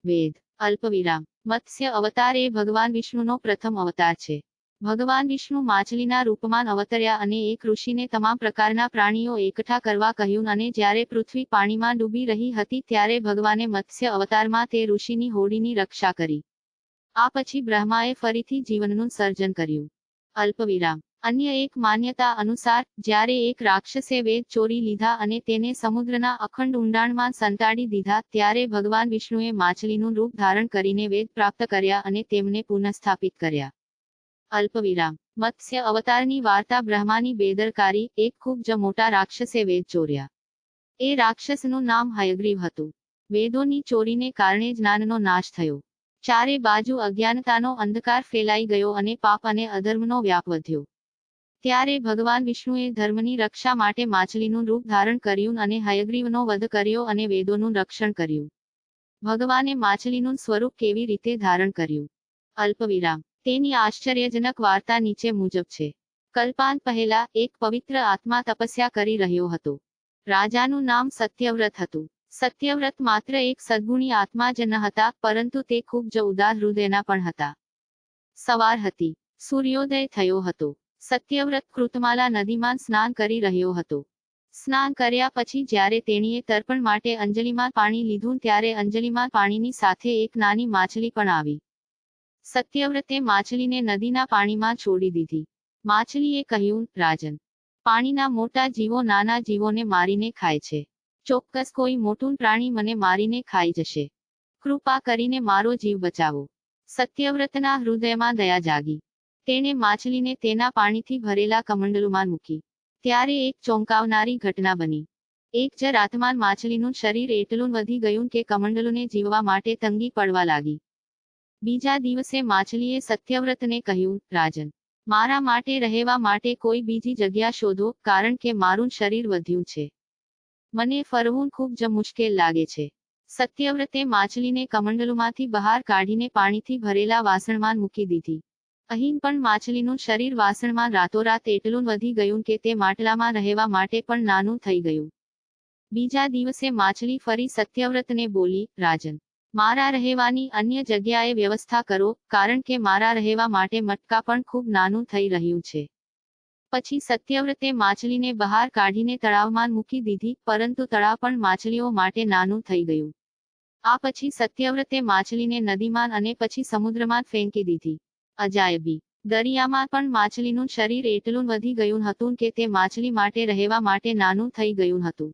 વેદ અલ્પવિરામ મત્સ્ય અવતાર એ ભગવાન વિષ્ણુનો પ્રથમ અવતાર છે. ભગવાન વિષ્ણુ માછલીના રૂપમાં અવતર્યા અને એક ઋષિને તમામ પ્રકારના પ્રાણીઓ એકઠા કરવા કહ્યું અને જ્યારે પૃથ્વી પાણીમાં ડૂબી રહી હતી ત્યારે ભગવાને મત્સ્ય અવતારમાં તે ઋષિની હોડીની રક્ષા કરી. આ પછી બ્રહ્માએ ફરીથી જીવનનું સર્જન કર્યું. અલ્પવિરામ અન્ય એક માન્યતા અનુસાર જ્યારે એક રાક્ષસે વેદ ચોરી લીધા અને તેને સમુદ્રના અખંડ ઊંડાણમાં સંતાડી દીધા ત્યારે ભગવાન વિષ્ણુએ માછલીનું રૂપ ધારણ કરીને વેદ પ્રાપ્ત કર્યા અને તેમને પુનઃસ્થાપિત કર્યા. અલ્પવિરામ મત્સ્ય અવતારની વાર્તા બ્રહ્માની બેદરકારી. એક ખૂબ જ મોટા રાક્ષસે વેદ ચોર્યા. એ રાક્ષસનું નામ હયગ્રીવ હતું. વેદોની ચોરીને કારણે જ્ઞાનનો નાશ થયો. ચારે બાજુ અજ્ઞાનતાનો અંધકાર ફેલાઈ ગયો અને પાપ અને અધર્મનો વ્યાપ વધ્યો. ત્યારે ભગવાન વિષ્ણુએ ધર્મની રક્ષા માટે માછલીનું રૂપ ધારણ કર્યું અને હયગ્રીવનો વધ કર્યો અને વેદોનું રક્ષણ કર્યું. ભગવાને માછલીનું સ્વરૂપ કેવી રીતે ધારણ કર્યું? અલ્પવિરામ તેની આશ્ચર્યજનક વાર્તા નીચે મુજબ છે. કલ્પાંત પહેલા એક પવિત્ર આત્મા તપસ્યા કરી રહ્યો હતો. રાજાનું નામ સત્યવ્રત હતું. સત્યવ્રત માત્ર એક સદ્ગુણી આત્મા જ ન હતા, પરંતુ તે ખૂબ જ ઉદાર હૃદયના પણ હતા. સવાર હતી. સૂર્યોદય થયો હતો. સત્યવ્રત કૃતમાલા નદીમાં સ્નાન કરી રહ્યો હતો. સ્નાન કર્યા પછી જ્યારે તેણીએ તર્પણ માટે અંજલિમાં પાણી લીધું ત્યારે અંજલિમાં પાણીની સાથે એક નાની માછલી પણ આવી. સત્યવ્રતે માછલીને નદીના પાણીમાં છોડી દીધી. માછલીએ કહ્યું, રાજન, પાણીના મોટા જીવો નાના જીવોને મારીને ખાય છે. ચોક્કસ કોઈ મોટું પ્રાણી મને મારીને ખાઈ જશે. કૃપા કરીને મારો જીવ બચાવો. સત્યવ્રતના હૃદયમાં દયા જાગી. તેણે માછલીને તેના પાણીથી ભરેલા કમંડલુમાં મૂકી. ત્યારે એક ચોંકાવનારી ઘટના બની. એક જ રાતમાં માછલીનું શરીર એટલું વધી ગયું કે કમંડલુને જીવવા માટે તંગી પડવા લાગી. બીજા દિવસે માછલીએ સત્યવ્રતને કહ્યું, રાજન, મારા માટે રહેવા માટે કોઈ બીજી જગ્યા શોધો, કારણ કે મારું શરીર વધ્યું છે. મને ફરવું ખૂબ જ મુશ્કેલ લાગે છે. સત્યવ્રતે માછલીને કમંડલુમાંથી બહાર કાઢીને પાણીથી ભરેલા વાસણમાં મૂકી દીધી. અહીં પણ માછલીનું શરીર વાસણમાં રાતોરાત એટલું વધી ગયું કે તે માટલામાં રહેવા માટે પણ નાનું થઈ ગયું. બીજા દિવસે માછલી ફરી સત્યવ્રતને બોલી, રાજન, મારા રહેવાની અન્ય જગ્યાએ વ્યવસ્થા કરો, કારણ કે મારા રહેવા માટે મટકા પણ ખૂબ નાનું થઈ રહ્યું છે. પછી સત્યવ્રતે માછલીને બહાર કાઢીને તળાવમાં મૂકી દીધી, પરંતુ તળાવ પણ માછલીઓ માટે નાનું થઈ ગયું. આ પછી સત્યવ્રતે માછલીને નદીમાં અને પછી સમુદ્રમાં ફેંકી દીધી. અજાયબી દરિયામાં પણ માછલીનું શરીર એટલું વધી ગયું હતું કે તે માછલી માટે રહેવા માટે નાનું થઈ ગયું હતું.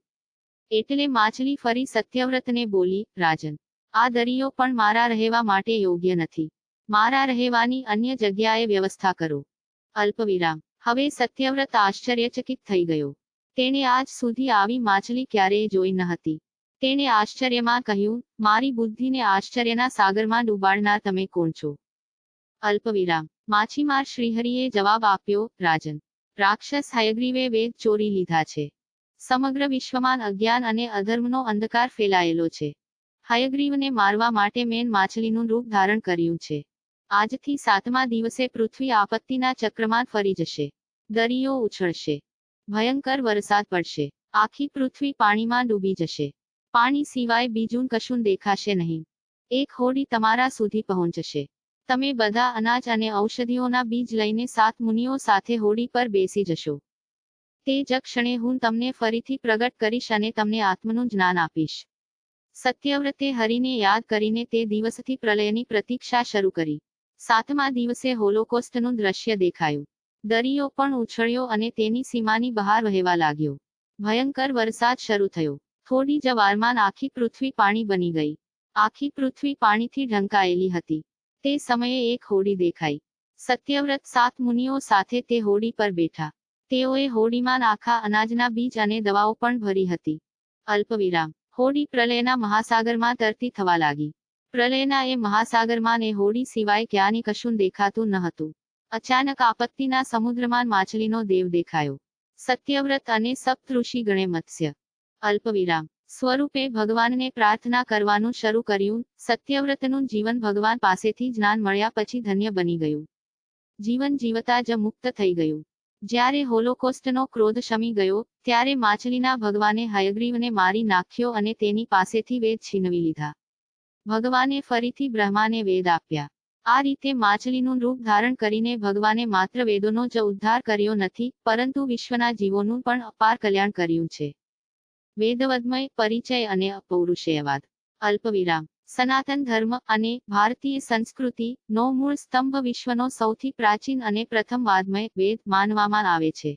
એટલે માછલી ફરી સત્યવ્રતને બોલી, રાજન, આ દરિયો પણ મારા રહેવા માટે યોગ્ય નથી. મારા રહેવાની અન્ય જગ્યાએ વ્યવસ્થા કરો. અલ્પવિરામ હવે સત્યવ્રત આશ્ચર્યચકિત થઈ ગયો. તેણે આજ સુધી આવી માછલી ક્યારેય જોઈ ન હતી. તેણે આશ્ચર્યમાં કહ્યું, મારી બુદ્ધિને આશ્ચર્યના સાગરમાં ડૂબાડનાર તમે કોણ છો? અલ્પવિરામ માછીમાર શ્રીહરિએ જવાબ આપ્યો, રાજન, રાક્ષસ હયગ્રીવે વેદ ચોરી લીધા છે. સમગ્ર વિશ્વમાં અજ્ઞાન અને અધર્મનો અંધકાર ફેલાયેલો છે. હયગ્રીવને મારવા માટે મેં માછલીનું રૂપ ધારણ કર્યું છે. આજથી 7મા દિવસે પૃથ્વી આપત્તિના ચક્રમાં ફરી જશે. દરિયો ઉછળશે. ભયંકર વરસાદ પડશે. આખી પૃથ્વી પાણીમાં ડૂબી જશે. પાણી સિવાય બીજું કશું દેખાશે નહીં. એક હોડી તમારા સુધી પહોંચશે. તમે બધા અનાજ અને ઔષધિઓના બીજ લઈને 7 મુનિઓ સાથે હોડી પર બેસી જશો. તે જ ક્ષણે હું તમને ફરીથી પ્રગટ કરીશ અને તમને આત્મનું જ્ઞાન આપીશ. સત્યવ્રતે હરિને યાદ કરીને તે દિવસથી પ્રલયની પ્રતીક્ષા શરૂ કરી. 7મા દિવસે હોલોકોસ્ટનું દ્રશ્ય દેખાયું. દરિયો પણ ઉછળ્યો અને તેની સીમાની બહાર વહેવા લાગ્યો. ભયંકર વરસાદ શરૂ થયો. થોડી જ વારમાં આખી પૃથ્વી પાણી બની ગઈ. આખી પૃથ્વી પાણીથી ઢંકાયેલી હતી. તે સમયે એક હોડી દેખાઈ. સત્યવ્રત 7 મુનિઓ સાથે તે હોડી પર બેઠા. તેઓએ હોડીમાં આખા અનાજના બીજ અને દવાઓ પણ ભરી હતી. અલ્પવિરામ હોડી પ્રલયના મહાસાગરમાં તરતી થવા લાગી. પ્રલયના એ મહાસાગરમાં એ હોડી સિવાય ક્યાંય કશું દેખાતું ન હતું. અચાનક આપત્તિના સમુદ્રમાં માછલીનો દેવ દેખાયો. સત્યવ્રત અને સપ્તઋષિ ગણે મત્સ્ય અલ્પવિરામ સ્વરૂપે ભગવાનને પ્રાર્થના કરવાનું શરૂ કર્યું. સત્યવ્રતનું જીવન ભગવાન પાસેથી જ્ઞાન મળ્યા પછી ધન્ય બની ગયું. જીવન જીવતા જ મુક્ત થઈ ગયું. જ્યારે હોલોકોસ્ટનો ક્રોધ શમી ગયો ત્યારે માછલીના ભગવાને હયગ્રીવને મારી નાખ્યો અને તેની પાસેથી વેદ છીનવી લીધા. ભગવાને ફરીથી બ્રહ્માને વેદ આપ્યા. આ રીતે માછલીનું રૂપ ધારણ કરીને ભગવાને માત્ર વેદોનો જ ઉદ્ધાર કર્યો નથી, પરંતુ વિશ્વના જીવોનું પણ અપાર કલ્યાણ કર્યું છે. વેદવદમય પરિચય અને અપૌરુષેયવાદ. અલ્પવિરામ. સનાતન ધર્મ અને ભારતીય સંસ્કૃતિ નો મૂળ સ્તંભ વિશ્વનો સૌથી પ્રાચીન અને પ્રથમ વાદમય વેદ માનવામાં આવે છે.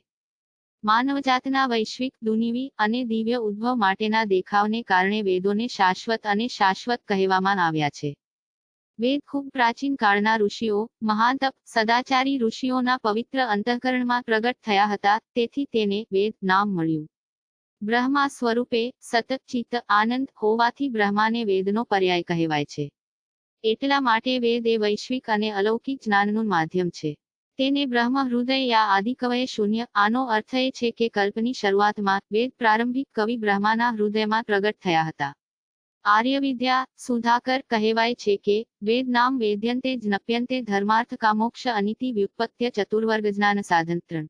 માનવજાતના વૈશ્વિક, દુનિવી અને દિવ્ય ઉદ્ભવ માટેના દેખાવને કારણે વેદોને શાશ્વત અને શાશ્વત કહેવામાં આવ્યા છે. વેદ ખૂબ પ્રાચીન કાળના ઋષિઓ, મહાન તપ, સદાચારી ઋષિઓના પવિત્ર અંતઃકરણમાં પ્રગટ થયા હતા, તેથી તેને વેદ નામ મળ્યું. બ્રહ્મા સ્વરૂપે સતત ચિત્ત આનંદ હોવાથી બ્રહ્માને વેદનો પર્યાય કહેવાય છે. એટલા માટે વેદ એ વૈશ્વિક અને અલૌકિક જ્ઞાનનું માધ્યમ છે. તેને બ્રહ્મ હૃદય યા આદિકવયે શૂન્ય. આનો અર્થ એ છે કે કલ્પની શરૂઆતમાં વેદ પ્રારંભિક કવિ બ્રહ્માના હૃદયમાં પ્રગટ થયા હતા. આર્યવિદ્યા સુધાકર કહેવાય છે કે વેદ નામ વેદ્યંતે જ્ઞપ્યંતે ધર્માર્થ કામોક્ષ અનિતિ વ્યુત્પત્ય ચતુર્વર્ગ જ્ઞાન સાધન 3.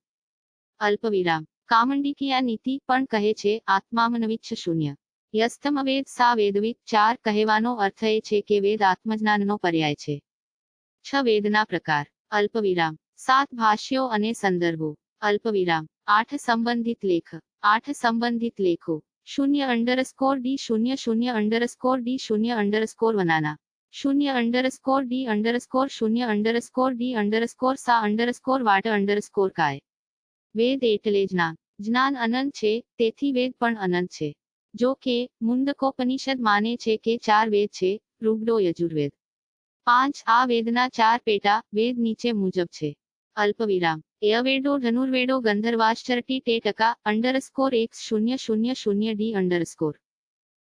અલ્પવિરામ. કામંડિકીયા નીતિ પણ કહે છે આત્મામનવિચ્છ શૂન્ય યસ્તમ વેદ સા વેદવિદ. 4 કહેવાનો અર્થ એ છે કે વેદ આત્મજ્ઞાનનો પર્યાય છે. 6 વેદના પ્રકાર. અલ્પવિરામ. 7 ભાષ્યો અને સંદર્ભો. અલ્પવિરામ. 8 સંબંધિત લેખ. 8 સંબંધિત લેખો. 0_d 00_d 0_વનાના 0_d_0_d_સા_વાટ_કાય. વેદ એટલે જ્ઞાન. જ્ઞાન અનંત છે, તેથી વેદ પણ અનંત છે. જો કે મુંડકોપનિષદ માને છે કે 4 વેદ છે: ઋગ્વેદ, યજુર્વેદ. 5 આ વેદના 4 પેટા વેદ નીચે મુજબ છે. અલ્પવિરામ. યવેડો, ધનુર્વેડો, ગંધર્વાશ્ચરટી _x0000d_.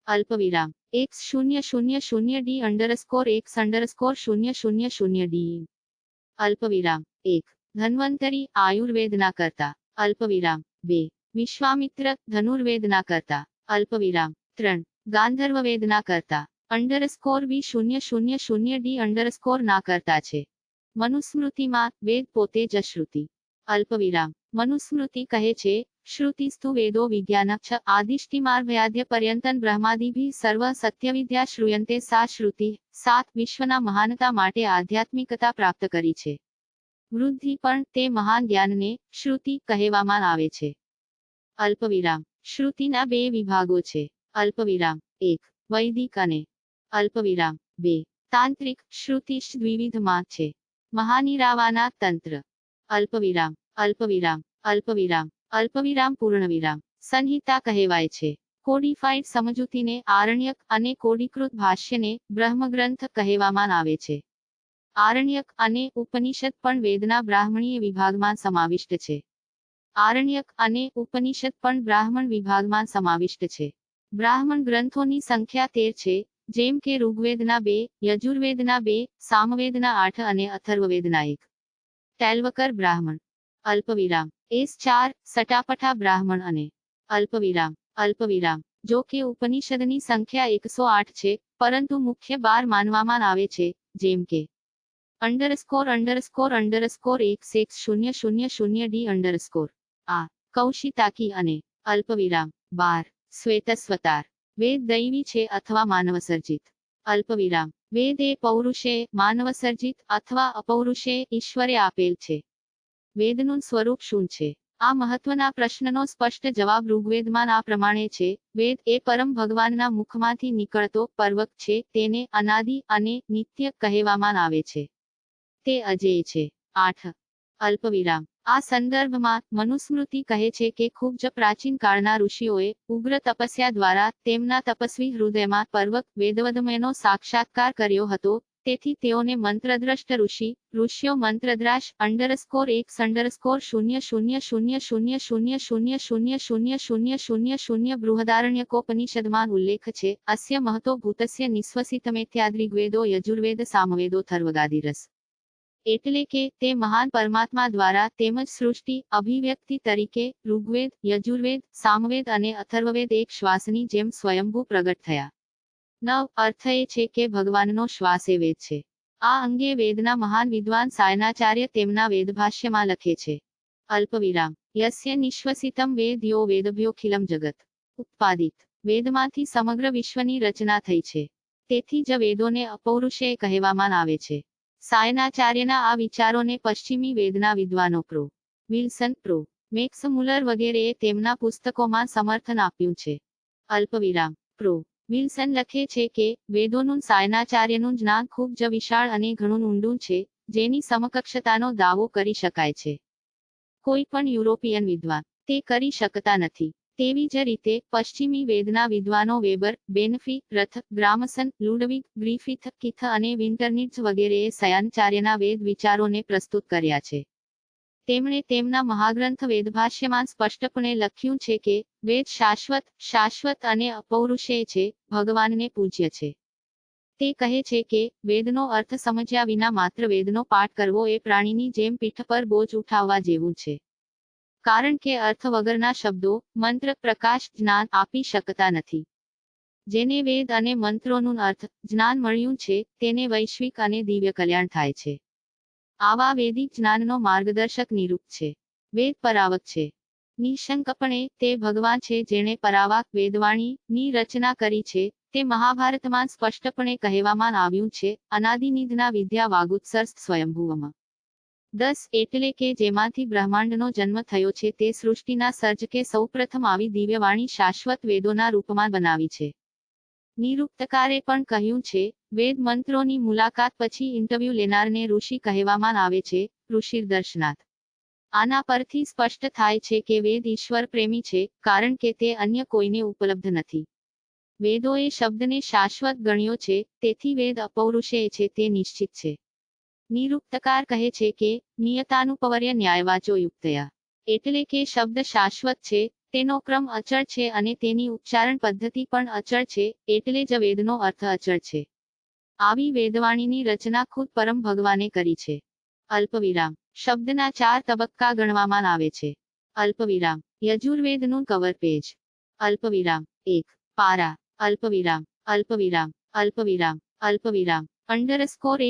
અલ્પવિરામ. x0000d_x_0000d. અલ્પવિરામ. 1 ધન્વંતરી આયુર્વેદના કર્તા. અલ્પવિરામ. 2 વિશ્વામિત્ર ધનુર્વેદના કર્તા. અલ્પવિરામ. 3 ગાંધર્વ વેદના કર્તા. _v0000d_ ના કરતા છે. મનુસ્મૃતિમાં વેદ પોતે જ શ્રુતિ. અલ્પવિરામ. મનુસ્મૃતિ કહે છે શ્રુતિસ્તુ વેદો વિજ્ઞાન છ આદિષ્ટિમાર્ભયાદ્ય પર્યંતન બ્રહ્માદિભિ સર્વ સત્યવિદ્યા શ્રૂયંતે સા શ્રુતિ. 7 વિશ્વના મહાનતા માટે આધ્યાત્મિકતા પ્રાપ્ત કરી છે. વૃદ્ધિ પણ તે મહાન જ્ઞાનને શ્રુતિ કહેવામાં આવે છે. અલ્પવિરામ. શ્રુતિના 2 વિભાગો છે. અલ્પવિરામ. 1 વૈદિક અને અલ્પવિરામ. 2 તાંત્રિક. શ્રુતિશ દ્વિવિધમાં છે. મહાનિરાવાના તંત્ર. અલ્પવિરામ. અલ્પવિરામ. અલ્પવિરામ. અલ્પવિરામ પૂર્ણવિરામ. સંહિતા કહેવાય છે. કોડિફાઈડ સમજૂતીને આરણ્યક અને કોડીકૃત ભાષ્યને બ્રહ્મગ્રંથ કહેવામાં આવે છે. આરણ્યક અને ઉપનિષદ પણ વેદના બ્રાહ્મણીય વિભાગમાં સમાવિષ્ટ છે. આરણ્યક અને ઉપનિષદ પણ બ્રાહ્મણ વિભાગમાં સમાવિષ્ટ છે. બ્રાહ્મણ ગ્રંથોની સંખ્યા 13 છે, જેમ કે ઋગ્વેદના 2, યજુર્વેદના 2, સામવેદના 8 અને અથર્વવેદના 1. ટેલ્વકર બ્રાહ્મણ. અલ્પવિરામ. S4 સટાપઠા બ્રાહ્મણ અને અલ્પવિરામ. અલ્પવિરામ. જો કે ઉપનિષદની સંખ્યા 108 છે, પરંતુ મુખ્ય 12 માનવામાં આવે છે, જેમ કે ___x1000d_. આ કૌશિતાકી અને અલ્પવિરામ. 12 શ્વેતસ્વતાર. વેદ દૈવી છે અથવા માનવસર્જિત. અલ્પવિરામ. વેદ એ પૌરુષે માનવસર્જિત અથવા અપૌરુષે ઈશ્વરે આપેલ છે. વેદનું સ્વરૂપ શું છે? આ મહત્વના પ્રશ્નનો સ્પષ્ટ જવાબ ઋગ્વેદમાં આ પ્રમાણે છે: વેદ એ પરમ ભગવાનના મુખમાંથી નીકળતો પર્વક છે. તેને અનાદિ અને નિત્ય કહેવામાં આવે છે. તે અજેય છે. 8 અલ્પવિરામ. આ સંદર્ભમાં મનુસ્મૃતિ કહે છે કે ખૂબ જ પ્રાચીન કાળના ઋષિઓએ ઉગ્ર તપસ્યા દ્વારા તેમના તપસ્વી હૃદયમાં પર્વક વેદવદમયનો સાક્ષાત્કાર કર્યો હતો. તેથી તેઓને મંત્રદ્રષ્ટ ઋષિ, ઋષિઓ મંત્રદ્રાશ _x_0000000000 બૃહદારણ્યકોપનિષદમાં ઉલ્લેખ છે. અસ્ય મહતો ભૂતસ્ય નિસ્વસિતમેત્યાદ્રિગ્વેદો યજુર્વેદ સામવેદો થર્વગાદિરસ. એટલે કે તે મહાન પરમાત્મા દ્વારા તેમજ સૃષ્ટિ અભિવ્યક્તિ તરીકે ઋગ્વેદ, યજુર્વેદ, સામવેદ અને અથર્વવેદ એક શ્વાસની જેમ સ્વયંભૂ પ્રગટ થયા. 9 અર્થ એ છે કે ભગવાનનો શ્વાસ એ વેદ છે. આ અંગે વેદના મહાન વિદ્વાન સાયનાચાર્ય તેમના વેદભાષ્યમાં લખે છે. અલ્પવિરામ. યસ્ય નિશ્વસિતમ વેદ યો વેદભ્યોખિલમ જગત. ઉત્પાદિત. વેદમાંથી સમગ્ર વિશ્વની રચના થઈ છે. તેથી જ વેદોને અપૌરુષેય કહેવામાં આવે છે. સાયનાચાર્યના આ વિચારોને પશ્ચિમી વેદના વિદ્વાનો prof. Wilson, prof. Max Muller વગેરેએ તેમના પુસ્તકોમાં સમર્થન આપ્યું છે. અલ્પવિરામ. પ્રો. વિલ્સન લખે છે કે વેદોનું સાયનાચાર્યનું જ્ઞાન ખૂબ જ વિશાળ અને ઘણું ઊંડું છે, જેની સમકક્ષતાનો દાવો કરી શકાય છે. કોઈ પણ યુરોપિયન વિદ્વાન તે કરી શકતા નથી. તેવી જ રીતે પશ્ચિમી વેદના વિદ્વાનો વેબર, બેનફી, રથ, ગ્રામસન, લુડવિગ, ગ્રિફિથ, કિથ અને વિન્ટરનિટ્ઝ વગેરેએ સાયનાચાર્યના વેદ વિચારોને પ્રસ્તુત કર્યા છે. તેમણે તેમના મહાગ્રંથ વેદભાષ્યમાં સ્પષ્ટપણે લખ્યું છે કે વેદ શાશ્વત અને અપૌરુષેય છે, ભગવાનને પૂજ્ય છે. તે કહે છે કે વેદનો અર્થ સમજ્યા વિના માત્ર વેદનો પાઠ કરવો એ પ્રાણીની જેમ પીઠ પર બોજ ઉઠાવવા જેવું છે. કારણ કે અર્થ વગરના શબ્દો, મંત્ર, પ્રકાશ, જ્ઞાન આપી શકતા નથી. જેને વેદ અને મંત્રોનું અર્થ, જ્ઞાન મળ્યું છે, તેને વૈશ્વિક અને દિવ્ય કલ્યાણ થાય છે. આવા વૈદિક જ્ઞાનનો માર્ગદર્શક નિરૂપ છે. વેદ પરાવક છે. નિઃશંકપણે તે ભગવાન છે જેણે પરાવાક વેદવાણી ની રચના કરી છે. તે મહાભારતમાં સ્પષ્ટપણે કહેવામાં આવ્યું છે, અનાદિનિધના વિદ્યા વાગુત્સર્સ સ્વયંભુવમ. 10 એટલે કે જેમાંથી બ્રહ્માંડનો જન્મ થયો છે તે સૃષ્ટિના સર્જકે સૌપ્રથમ આવી દિવ્યવાણી શાશ્વત વેદોના રૂપમાં બનાવી છે. નિરુક્તકારે પણ કહ્યું છે, વેદ મંત્રોની મુલાકાત પછી ઇન્ટરવ્યૂ લેનારને ઋષિ કહેવામાં આવે છે, ઋષિર્દર્શનાથ. આના પરથી સ્પષ્ટ થાય છે કે વેદ ઈશ્વર પ્રેમી છે, કારણ કે તે અન્ય કોઈને ઉપલબ્ધ નથી. વેદોએ શબ્દને શાશ્વત ગણ્યો છે, તેથી વેદ અપૌરુષેય છે તે નિશ્ચિત છે. નિરુક્તકાર કહે છે કે નિયતાનુપવર્ય ન્યાયવાચો યુક્તયા. એટલે કે શબ્દ શાશ્વત છે, તેનો ક્રમ અચળ છે અને તેની ઉચ્ચારણ પદ્ધતિ પણ અચળ છે, એટલે જ વેદનો અર્થ અચળ છે. આવી વેદવાણીની રચના ખુદ પરમ ભગવાને કરી છે. અલ્પવિરામ. શબ્દના 4 તબક્કા ગણવામાં આવે છે. અલ્પવિરામ. યજુર્વેદનું કવર પેજ. અલ્પવિરામ. 1. પારા. અલ્પવિરામ. અલ્પવિરામ. અલ્પવિરામ. અલ્પવિરામ. _X00D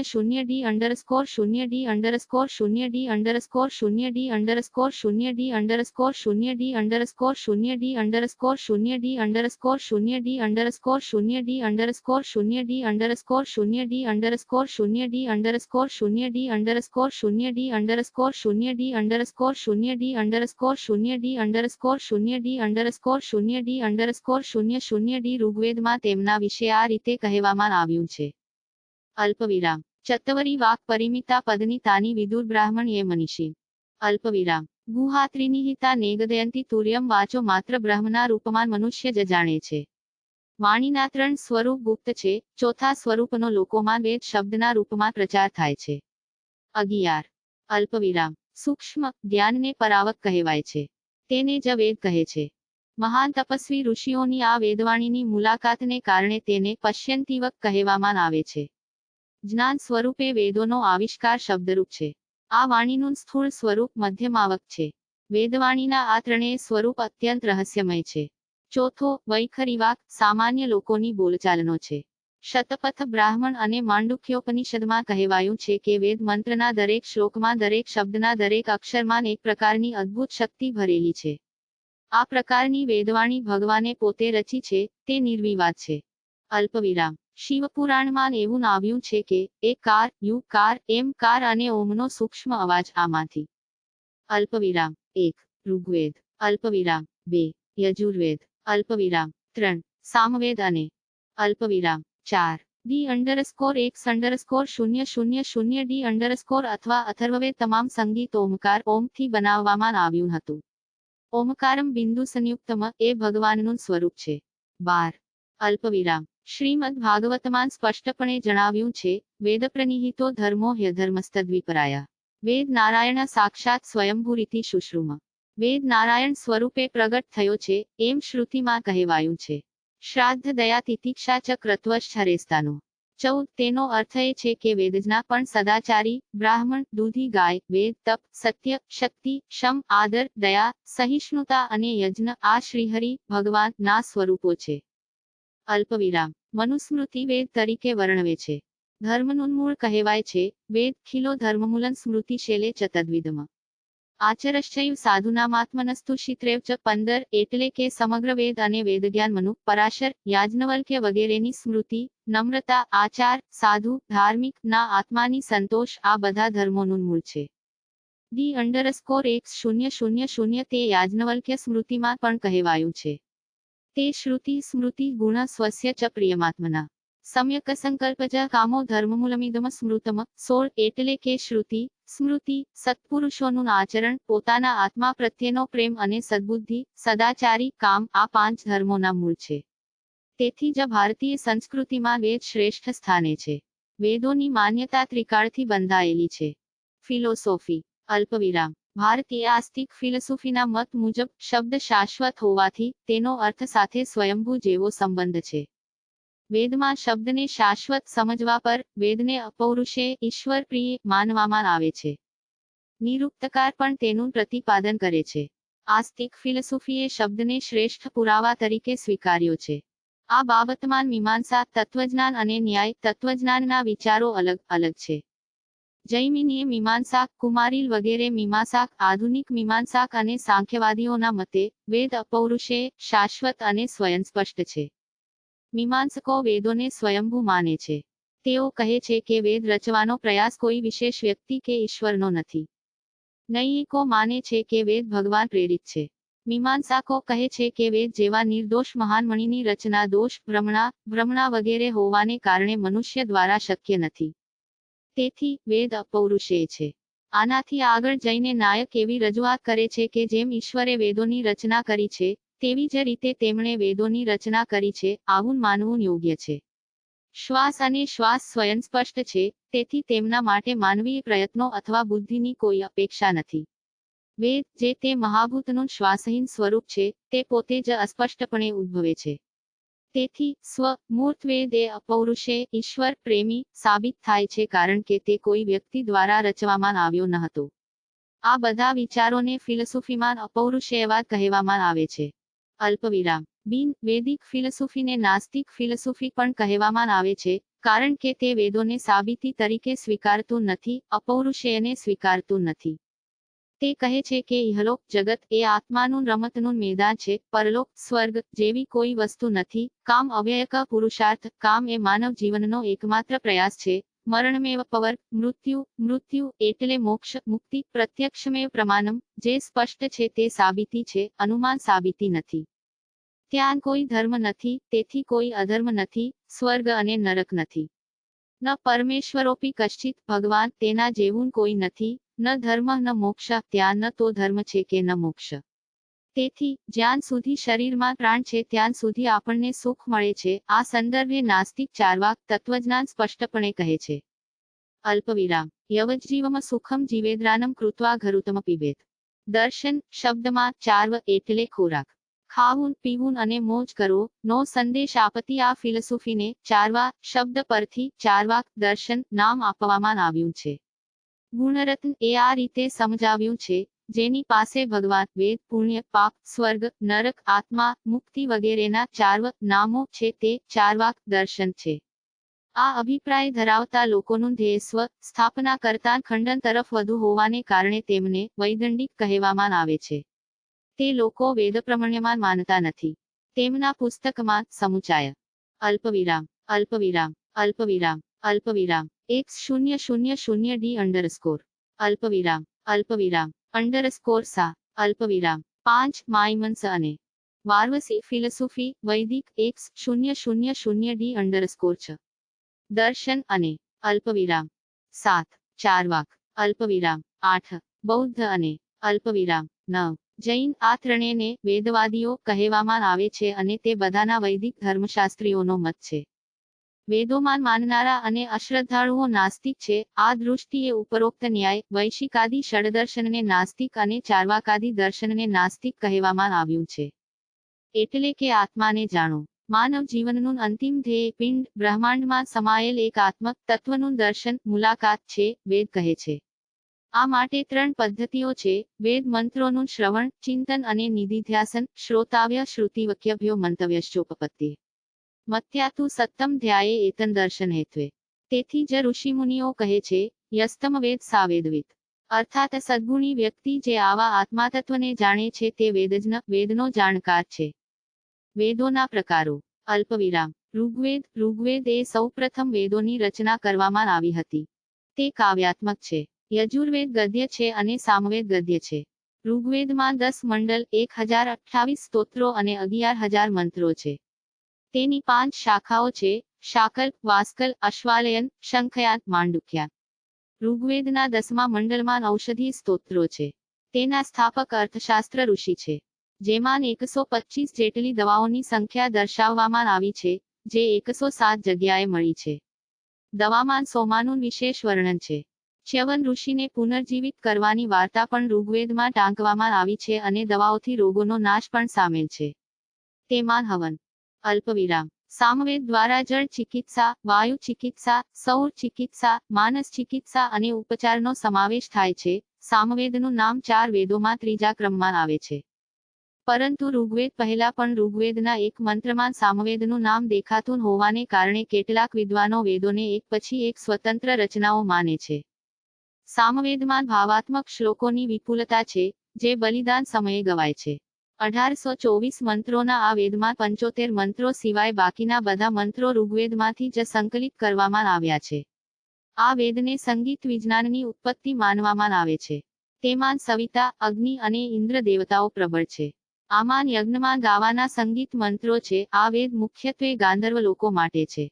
_0D _0D _0D _0D _0D _0D _0D _0D _0D _0D _0D _0D _0D _0D _0D _0D _0D _0D ઋગ્વેદમાં તેમના વિશે આ રીતે કહેવામાં આવ્યું છે. અલ્પવિરામ. ચત્વરી વાક પરિમિતા પદની તાની વિદુર બ્રાહ્મણ એ મનીષી. અલ્પવિરામ. ગુહાત્રિનિહિતા નેગદયંતી તુર્યમ વાચો માત્ર બ્રહ્મના રૂપમાં મનુષ્ય જ જાણે છે. વાણીના 3 સ્વરૂપ ગુપ્ત છે, ચોથા સ્વરૂપનો લોકોમાં વેદ શબ્દના રૂપમાં પ્રચાર થાય છે. 11. અલ્પવિરામ. સૂક્ષ્મ જ્ઞાનને પરાવક કહેવાય છે. તેને જ વેદ કહે છે. મહાન તપસ્વી ઋષિઓની આ વેદવાણીની મુલાકાતને કારણે તેને પશ્યંતિવક કહેવામાં આવે છે. જ્ઞાન સ્વરૂપે વેદોનો આવિષ્કાર શબ્દરૂપ છે. આ વાણીનું સ્થૂળ સ્વરૂપ મધ્યમાવક છે. વેદવાણીના આ ત્રણેય સ્વરૂપ અત્યંત રહસ્યમય છે. ચોથો, વૈખરીવાક, સામાન્ય લોકોની બોલચાલનો છે. શતપથ બ્રાહ્મણ અને માંડુક્યોપનિષદમાં કહેવાયું છે કે વેદ મંત્રના દરેક શ્લોકમાં દરેક શબ્દના દરેક અક્ષરમાં એક પ્રકારની અદ્ભુત શક્તિ ભરેલી છે. આ પ્રકારની વેદવાણી ભગવાને પોતે રચી છે, તે નિર્વિવાદ છે. અલ્પવિરામ. શિવપુરાણમાં એવું આવ્યું છે કે એકાર, યુકાર, એમકાર અને ઓમનો સૂક્ષ્મ અવાજ આમાંથી. અલ્પવિરામ. 1. ઋગ્વેદ. અલ્પવિરામ. 2. યજુર્વેદ. અલ્પવિરામ. 3. સામવેદ અને અલ્પવિરામ. 4. D_X_000D_ અથવા અથર્વવેદ. તમામ સંગીત ઓમકાર ઓમથી બનાવવામાં આવ્યું હતું. ઓમકારમ બિંદુ સંયુક્તમ એ ભગવાનનું સ્વરૂપ છે. 12. અલ્પવિરામ. શ્રીમદ ભાગવતમાં સ્પષ્ટપણે જણાવ્યું છે, વેદપ્રનિહિતો ધર્મો હ્યધર્મસ્તદ્વિપરાયા. વેદ નારાયણ સાક્ષાત સ્વયંભૂરીતિ શુશ્રુમ. વેદ નારાયણ સ્વરૂપે પ્રગટ થયો છે, એમ શ્રુતિમાં કહેવાયું છે. શ્રાદ્ધ દયા તિતિક્ષા ચ ક્રત્વશ્ચરેસ્તાનો. 14. તેનો અર્થ એ છે કે વેદજ્ઞા પણ સદાચારી, બ્રાહ્મણ, દૂધી ગાય, વેદ, તપ, સત્ય, શક્તિ, શમ, આદર, દયા, સહિષ્ણુતા અને યજ્ઞ આ શ્રીહરિ, ભગવાન ના સ્વરૂપો છે. અલ્પવિરામ. મનુસ્મૃતિ વેદ તરીકે વર્ણવે છે. ધર્મનું મૂળ કહેવાય છે, વેદ ખિલો ધર્મમૂલન સ્મૃતિ શૈલે ચ તદ્વિધમ. આચરશ્ચૈવ સાધુનામાત્મનસ્તુષિત્રેવ ચ 15 એટલે કે સમગ્ર વેદ અને વેદજ્ઞાન મનુ પરાશર યાજ્ઞવલ્ક્ય વગેરેની સ્મૃતિ નમ્રતા આચાર સાધુ ધાર્મિક ના આત્માની સંતોષ આ બધા ધર્મોનું મૂળ છે. D_X0000 તે યાજ્ઞવલ્ક્ય સ્મૃતિમાં પણ કહેવાયું છે. તે શ્રુતિ સ્મૃતિ ગુણ સ્વસ્ય ચ પ્રિયમાત્મના સમ્યક સંકલ્પજ કામો ધર્મમૂલમિદમ સ્મૃતમ 16 એટલે કે શ્રુતિ સ્મૃતિ સત્પુરુષોનું આચરણ પોતાના આત્મા પ્રત્યેનો પ્રેમ અને સદ્બુદ્ધિ સદાચારી કામ આ 5 ધર્મોના મૂળ છે. તેથી જ ભારતીય સંસ્કૃતિમાં વેદ શ્રેષ્ઠ સ્થાને છે. વેદોની માન્યતા ત્રિકાળથી બંધાયેલી છે. ફિલોસોફી અલ્પવિરામ ભારતીય આસ્તિક ફિલસૂફીના મત મુજબ શબ્દ શાશ્વત હોવાથી તેનો અર્થ સાથે સ્વયંભૂ જેવો સંબંધ છે. વેદમાં શબ્દને શાશ્વત સમજવા પર વેદને અપૌરુષેય ઈશ્વર પ્રિય માનવામાં આવે છે. નિરુક્તકાર પણ તેનું પ્રતિપાદન કરે છે. આસ્તિક ફિલસૂફીએ શબ્દને શ્રેષ્ઠ પુરાવા તરીકે સ્વીકાર્યો છે. આ બાબતમાં મીમાંસા તત્વજ્ઞાન અને ન્યાય તત્વજ્ઞાનના વિચારો અલગ અલગ છે. જૈમિનીય મીમાંસાક કુમારીલ વગેરે મીમાંસાક આધુનિક મીમાંસાક અને સાંખ્યવાદીઓના મતે વેદ અપૌરુષેય શાશ્વત અને સ્વયંસ્પષ્ટ છે. મીમાંસકો વેદોને સ્વયંભૂ માને છે. તેઓ કહે છે કે વેદ રચવાનો પ્રયાસ કોઈ વિશેષ વ્યક્તિ કે ઈશ્વરનો નથી. નૈયિકો માને છે કે વેદ ભગવાન પ્રેરિત છે. મીમાંસાકો કહે છે કે વેદ જેવા નિર્દોષ મહાન મણિની રચના દોષ ભ્રમણા વગેરે હોવાને કારણે મનુષ્ય દ્વારા શક્ય નથી. તેથી વેદ અપૌરુષેય છે. આનાથી આગળ જઈને નાયક એવી રજૂઆત કરે છે કે જેમ ઈશ્વરે વેદોની રચના કરી છે તેવી જ રીતે તેમણે વેદોની રચના કરી છે આવું માનવું યોગ્ય છે. શ્વાસ અને શ્વાસ સ્વયંસ્પષ્ટ છે તેથી તેમના માટે માનવીય પ્રયત્નો અથવા બુદ્ધિની કોઈ અપેક્ષા નથી. વેદ જે તે મહાભૂતનું શ્વાસહીન સ્વરૂપ છે તે પોતે જ અસ્પષ્ટપણે ઉદ્ભવે છે. તેથી સ્વ મૂર્ત વેદ એ અપૌરુષેય ઈશ્વર પ્રેમી સાબિત થાય છે કારણ કે તે કોઈ વ્યક્તિ દ્વારા રચવામાં આવ્યો ન હતો. આ બધા વિચારોને ફિલસૂફીમાં અપૌરુષેયવાદ કહેવામાં આવે છે. અલ્પવિરામ બિન વેદિક ફિલસૂફીને નાસ્તિક ફિલસૂફી પણ કહેવામાં આવે છે કારણ કે તે વેદોને સાબિતી તરીકે સ્વીકારતું નથી અપૌરુષેયને સ્વીકારતું નથી. તે કહે છે કે ઇહલોક જગત એ આત્માનું રમતનું મેદાન છે પરલોક સ્વર્ગ જેવી કોઈ વસ્તુ નથી. કામ અવ્યયક પુરુષાર્થ કામ એ માનવ જીવનનો એકમાત્ર પ્રયાસ છે. મરણમેવ પવર મૃત્યુ એટલે મોક્ષ મુક્તિ પ્રત્યક્ષમેવ પ્રમાણમ જે સ્પષ્ટ છે તે સાબિતી છે અનુમાન સાબિતી નથી. ત્યાં કોઈ ધર્મ નથી તેથી કોઈ અધર્મ નથી સ્વર્ગ અને નરક નથી. ન પરમેશ્વરોપી કશ્ચિત ભગવાન તેના જેવું કોઈ નથી. ન ધર્મ ન મોક્ષ ત્યાં ન તો ધર્મ છે કે ન મોક્ષ. તેથી જ્યાં સુધી શરીરમાં પ્રાણ છે ત્યાં સુધી આપણને સુખ મળે છે. આ સંદર્ભે નાસ્તિક ચાર્વાક તત્વજ્ઞાન સ્પષ્ટપણે કહે છે. અલ્પવિરામ યવજ્જીવમ સુખમ જીવેદ્રાનમ કૃત્વા ઘરુતમ પીબેત. દર્શન શબ્દમાં ચાર્વ એટલે ખોરાક ખાવું પીવું અને મોજ કરો નો સંદેશ આપતી આ ફિલસૂફીને ચારવા શબ્દ પરથી ચારવાક દર્શન નામ આપવામાં આવ્યું છે. ગુણરત્ન એ આ રીતે સમજાવ્યું છે જેની પાસે ભગવાન વેદ પુણ્ય પાપ સ્વર્ગ નરક આત્મા મુક્તિ વગેરેના ચાર્વ નામો છે તે ચારવાક દર્શન છે. આ અભિપ્રાય ધરાવતા લોકોનું ધ્યેય સ્વ સ્થાપના કરતા ખંડન તરફ વધુ હોવાને કારણે તેમને વૈદંડિક કહેવામાં આવે છે. તે લોકો વેદ પ્રમાણ્યમાં માનતા નથી. તેમના પુસ્તકમાં સમુચાય અલ્પવિરામ X0000D_ અલ્પવિરામ સા અલ્પવિરામ 5 માઇમન્સ અને વાર્વસી ફિલસૂફી વૈદિક X0000D_ દર્શન અને અલ્પવિરામ 7 ચારવાક અલ્પવિરામ 8 બૌદ્ધ અને અલ્પવિરામ 9 જૈન આ ત્રણેયને વેદવાદીઓ કહેવામાં આવે છે અને તે બધાના વૈદિક ધર્મશાસ્ત્રીઓનો મત છે. વેદોમાં માનનારા અને અશ્રદ્ધાળુઓ નાસ્તિક છે. આ દૃષ્ટિએ ઉપરોક્ત ન્યાય વૈશિકાદી ષડદર્શનને નાસ્તિક અને ચાર્વાકાદી દર્શનને નાસ્તિક કહેવામાં આવ્યું છે. એટલે કે આત્માને જાણો. માનવ જીવનનું અંતિમ ધ્યેય પિંડ બ્રહ્માંડમાં સમાયેલ એક આત્મક તત્વનું દર્શન મુલાકાત છે વેદ કહે છે. આ માટે 3 પદ્ધતિઓ છે વેદ મંત્રોનું શ્રવણ ચિંતન અને નિધિધ્યાસન શ્રોતાવ્ય શ્રુતિવક્યભ્યો મંતવ્યશ્ચોપપત્તિ મત્યાતુ સત્તમ ધ્યાયે એતન દર્શન હેત્વે. તેથી જ ઋષિમુનિઓ કહે છે યસ્તમ વેદ સાવેદવિત. અર્થાત સદ્ગુણી વ્યક્તિ જે આવા આત્માતત્વને જાણે છે તે વેદજ્ઞ, વેદનો જાણકાર છે. વેદોના પ્રકારો. અલ્પવિરામ. ઋગ્વેદ. ઋગ્વેદ એ સૌપ્રથમ વેદોની રચના કરવામાં આવી હતી. તે કાવ્યાત્મક છે. યજુર્વેદ ગદ્ય છે અને સામવેદ ગદ્ય છે. ઋગ્વેદમાં 10 મંડલ, 1028 સ્તોત્રો અને 11,000 મંત્રો છે. તેની 5 શાખાઓ છે: શાકલ્પ, વાસ્કલ, અશ્વાલયન, શંખયાન, માંડુક્યા. ઋગ્વેદના 10મા મંડળમાં ઔષધી સ્તોત્રો છે. તેના સ્થાપક અર્થશાસ્ત્ર ઋષિ છે. જેમાં 125 જેટલી દવાઓની સંખ્યા દર્શાવવામાં આવી છે, જે 107 જગ્યાએ મળી છે. દવામાં સોમાનું વિશેષ વર્ણન છે. ચ્યવન ઋષિને પુનર્જીવિત કરવાની વાર્તા પણ ઋગ્વેદમાં ટાંકવામાં આવી છે અને દવાઓથી રોગોનો નાશ પણ સામેલ છે. તેમાં હવન. અલ્પવિરામ. સામવેદ દ્વારા જળ ચિકિત્સા, વાયુ ચિકિત્સા, સૌર ચિકિત્સા, માનસ ચિકિત્સા અને ઉપચારનો સમાવેશ થાય છે. સામવેદનું નામ 4 વેદોમાં ત્રીજા ક્રમમાં આવે છે. પરંતુ ઋગ્વેદ પહેલા પણ ઋગ્વેદના એક મંત્રમાં સામવેદનું નામ દેખાતું હોવાને કારણે કેટલાક વિદ્વાનો વેદોને એક પછી એક સ્વતંત્ર રચનાઓ માને છે. સામવેદમાં ભાવાત્મક શ્લોકોની વિપુલતા છે, જે બલિદાન સમયે ગવાય છે. 1824 મંત્રોના આ વેદમાં 75 મંત્રો સિવાય બાકીના બધા મંત્રો ઋગ્વેદમાંથી જ સંકલિત કરવામાં આવ્યા છે. આ વેદને સંગીત વિજ્ઞાનની ઉત્પત્તિ માનવામાં આવે છે. તેમાં સવિતા, અગ્નિ અને ઇન્દ્ર દેવતાઓ પ્રબળ છે. આમાં યજ્ઞમાં ગાવાના સંગીત મંત્રો છે. આ વેદ મુખ્યત્વે ગાંધર્વ લોકો માટે છે.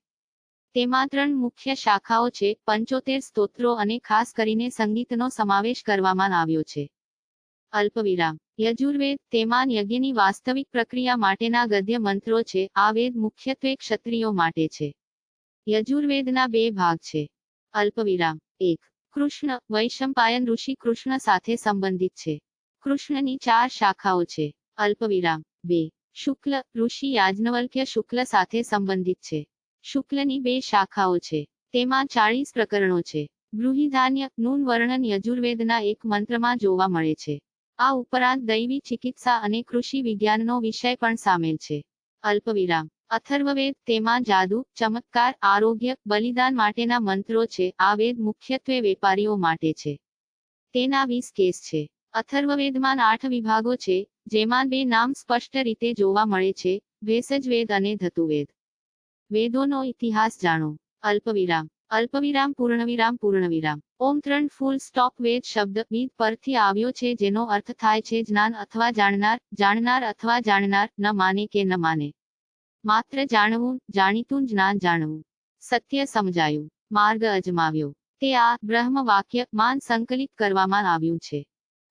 તેમાં 3 મુખ્ય શાખાઓ છે: 75 સ્તોત્રો અને ખાસ કરીને સંગીતનો સમાવેશ કરવામાં આવ્યો છે. અલ્પવિરામ. યજુર્વેદ. તેમાં યજ્ઞની વાસ્તવિક પ્રક્રિયા માટેના ગદ્ય મંત્રો છે. આ વેદ મુખ્યત્વે ક્ષત્રિયો માટે છે. યજુર્વેદના 2 ભાગ છે. અલ્પવિરામ. 1. કૃષ્ણ. વૈશંપાયન ઋષિ કૃષ્ણ સાથે સંબંધિત છે. કૃષ્ણની 4 શાખાઓ છે. અલ્પવિરામ. 2. શુક્લ. ઋષિ યાજ્ઞવલ્ક્ય શુક્લ સાથે સંબંધિત છે. શુક્લની 2 શાખાઓ છે. તેમાં 40 પ્રકરણો છે. બૃહિધાન્ય નું વર્ણન યજુર્વેદના એક મંત્રમાં જોવા મળે છે. આ ઉપરાંત દૈવી ચિકિત્સા અને કૃષિ વિજ્ઞાનનો વિષય પણ સામેલ છે. અલ્પવિરામ. અથર્વવેદ. તેમાં જાદુ, ચમત્કાર, આરોગ્ય, બલિદાન માટેના મંત્રો છે. આ વેદ મુખ્યત્વે વેપારીઓ માટે છે. તેના 20 કેસ છે. અથર્વવેદમાં 8 વિભાગો છે, જેમાં 2 નામ સ્પષ્ટ રીતે જોવા મળે છે: ભેષજવેદ અને ધતુવેદ. વેદોનો ઇતિહાસ જાણો. અલ્પવિરામ. અલ્પવિરામ પૂર્ણવિરામ પૂર્ણવિરામ. ઓમ 3 ફૂલ સ્ટોપ. વેદ શબ્દ વિદ પરથી આવ્યો છે, જેનો અર્થ થાય છે જ્ઞાન અથવા જાણનાર, જાણનાર અથવા જાણનાર, ન માને કે ન માને. માત્ર જાણવું, જાણીતું જ્ઞાન જાણવું. સત્ય સમજાયું, માર્ગ અજમાવ્યો. તે આ બ્રહ્મ વાક્ય માં સંકલિત કરવામાં આવ્યું છે.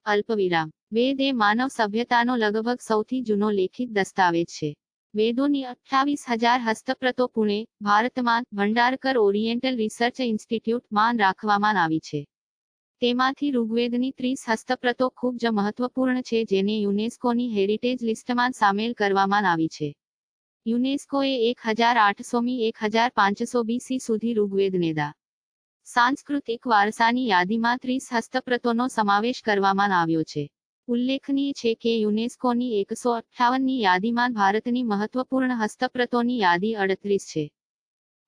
અલ્પવિરામ. વેદ એ માનવ સભ્યતાનો લગભગ સૌથી જૂનો લેખિત દસ્તાવેજ છે. વેદોની 28,000 હસ્તપ્રતો પુણે, ભારતમાં ભંડારકર ઓરિએન્ટલ રિસર્ચ ઇન્સ્ટિટ્યૂટ માં રાખવામાં આવી છે. તેમાંથી ઋગ્વેદની 30 હસ્તપ્રતો ખૂબ જ મહત્વપૂર્ણ છે, જેને યુનેસ્કોની હેરિટેજ લિસ્ટમાં સામેલ કરવામાં આવી છે. યુનેસ્કોએ 1800મી 1500 BC સુધી ઋગ્વેદને દા. સાંસ્કૃતિક વારસાની યાદીમાં 30 હસ્તપ્રતોનો સમાવેશ કરવામાં આવ્યો છે. ઉલ્લેખનીય છે કે યુનેસ્કોની 158ની યાદીમાં ભારતની મહત્વપૂર્ણ હસ્તપ્રતોની યાદી 38 છે.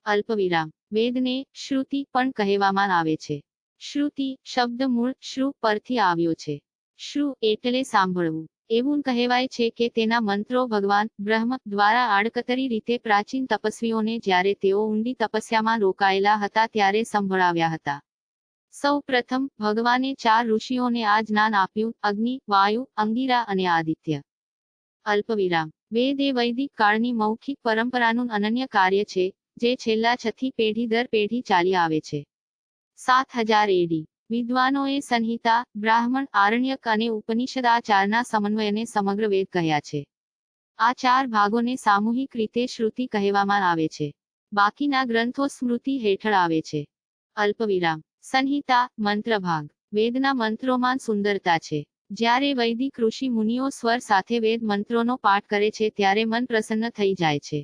અલ્પવિરામ. વેદને શ્રુતિ પણ કહેવામાં આવે છે. શ્રુતિ શબ્દ મૂળ શ્રુ પરથી આવ્યો છે. શ્રુ એટલે સાંભળવું. એવું કહેવાય છે કે તેના મંત્રો ભગવાન બ્રહ્મ દ્વારા આડકતરી રીતે પ્રાચીન તપસ્વીઓને જ્યારે તેઓ ઊંડી તપસ્યામાં રોકાયેલા હતા ત્યારે સંભળાવ્યા હતા. સૌ પ્રથમ ભગવાને 4 ઋષિઓને આ જ્ઞાન આપ્યું: અગ્નિ, વાયુ, અંગિરા અને આદિત્ય. અલ્પવિરામ. વેદ એ વૈદિક કાળની મૌખિક પરંપરાનું અનન્ય કાર્ય છે, જે છેલ્લા 6થી પેઢી દર પેઢી ચાલી આવે છે. 7000 AD. વિદ્વાનોએ સંહિતા, બ્રાહ્મણ, આરણ્યક અને ઉપનિષદ આ 4ના સમન્વયને સમગ્ર વેદ કહ્યા છે. આ 4 ભાગોને સામૂહિક રીતે શ્રુતિ કહેવામાં આવે છે. બાકીના ગ્રંથો સ્મૃતિ હેઠળ આવે છે. અલ્પવિરામ. સંહિતા મંત્રભાગ. વેદના મંત્રોમાં સુંદરતા છે. જ્યારે વૈદિક ઋષિ મુનિઓ સ્વર સાથે વેદ મંત્રોનો પાઠ કરે છે ત્યારે મન પ્રસન્ન થઈ જાય છે.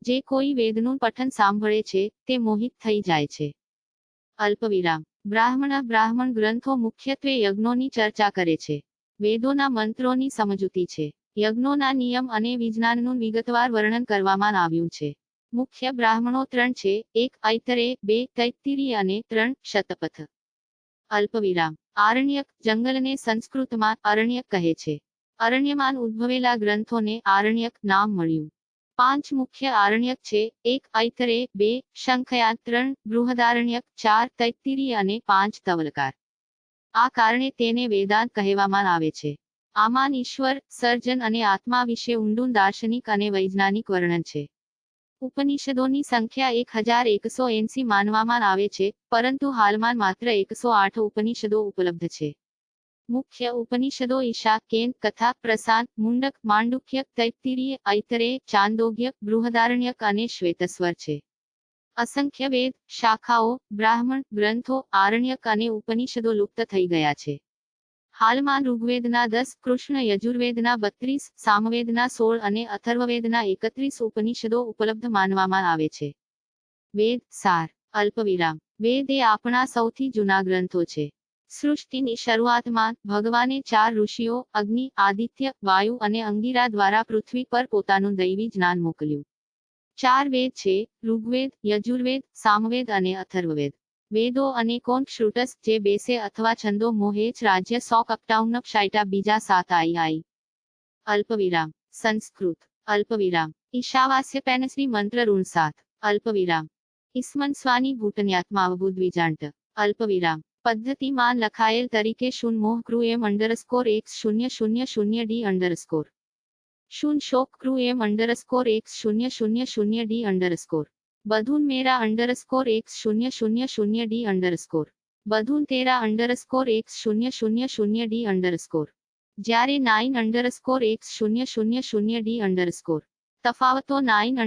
જે કોઈ વેદનું પઠન સાંભળે છે, તે મોહિત થઈ જાય છે. અલ્પવિરામ. બ્રાહ્મણ ગ્રંથો મુખ્યત્વે યજ્ઞોની ચર્ચા કરે છે. વેદોના મંત્રોની સમજૂતી છે. યજ્ઞોના નિયમ અને વિજ્ઞાનનું વિગતવાર વર્ણન કરવામાં આવ્યું છે. મુખ્ય બ્રાહ્મણો 3 છે: 1 ઐતરેય, 2 તૈત્તિરીય અને 3 શતપથ. અલ્પવિરામ. આરણ્યક જંગલને સંસ્કૃતમાં અરણ્યક કહે છે. અરણ્યમાં ઉદ્ભવેલા ગ્રંથોને આરણ્યક નામ મળ્યું. 5 મુખ્ય આરણ્યક છે: 1 ઐતરેય, 2 શંખયા, 3 બૃહદારણ્યક, 4 તૈત્તિરીય અને 5 તવલકાર. આ કારણે તેને વેદાંત કહેવામાં આવે છે. આમાં ઈશ્વર, સર્જન અને આત્મા વિશે ઊંડું દાર્શનિક અને વૈજ્ઞાનિક વર્ણન છે. ઉપનિષદોની સંખ્યા 1180 માનવામાં આવે છે, પરંતુ હાલમાં માત્ર 108 ઉપનિષદો ઉપલબ્ધ છે. મુખ્ય ઉપનિષદો ઈશા, કેન, કથા, પ્રસાદ, મુંડક, માંડુક્ય, તૈત્તિરીય, ઐતરેય, ચાંદોગ્ય, બૃહદારણ્યક અને શ્વેતસ્વર છે. અસંખ્ય વેદ, શાખાઓ, બ્રાહ્મણ ગ્રંથો, આરણ્યક અને ઉપનિષદો લુપ્ત થઈ ગયા છે. હાલમાં ઋગ્વેદના 10, કૃષ્ણ યજુર્વેદના 32, સામવેદના 16 અને અથર્વવેદના 31 ઉપનિષદો ઉપલબ્ધ માનવામાં આવે છે. વેદ સાર. અલ્પવિરામ. વેદ એ આપણા સૌથી જૂના ગ્રંથો છે. સૃષ્ટિની શરૂઆતમાં ભગવાને 4 ઋષિઓ અગ્નિ, આદિત્ય, વાયુ અને અંગિરા દ્વારા પૃથ્વી પર પોતાનું દૈવી જ્ઞાન મોકલ્યું. 4 વેદ છે: ઋગ્વેદ, યજુર્વેદ, સામવેદ અને અથર્વવેદ. વેદો અને કોન શ્રુટસ, જે બેસે અથવા છંદો મોહેચ રાજ્ય 151 બીજા 7 આઈ. અલ્પવિરામ. સંસ્કૃત. અલ્પવિરામ. ઈશાવાસ્ય પેનશ્રી મંત્ર ઋણ 7. અલ્પવિરામ. ઈસ્મન સ્વાની ભૂટન્યાત્માવબુદ્વિજાંટ. અલ્પવિરામ. પદ્ધતિમાં લખાયેલ તરીકે શૂન મોહ ક્રુ એમ x0000d અંડરસ્કોર. શૂન શોક ક્રુ એમ x0000d અંડરસ્કોર. બધુન મેરા x0000d અંડરસ્કોર. બધુન તેરા x0000d અંડરસ્કોર. જ્યારે 9 x0000d અંડરસ્કોર. તફાવતો 9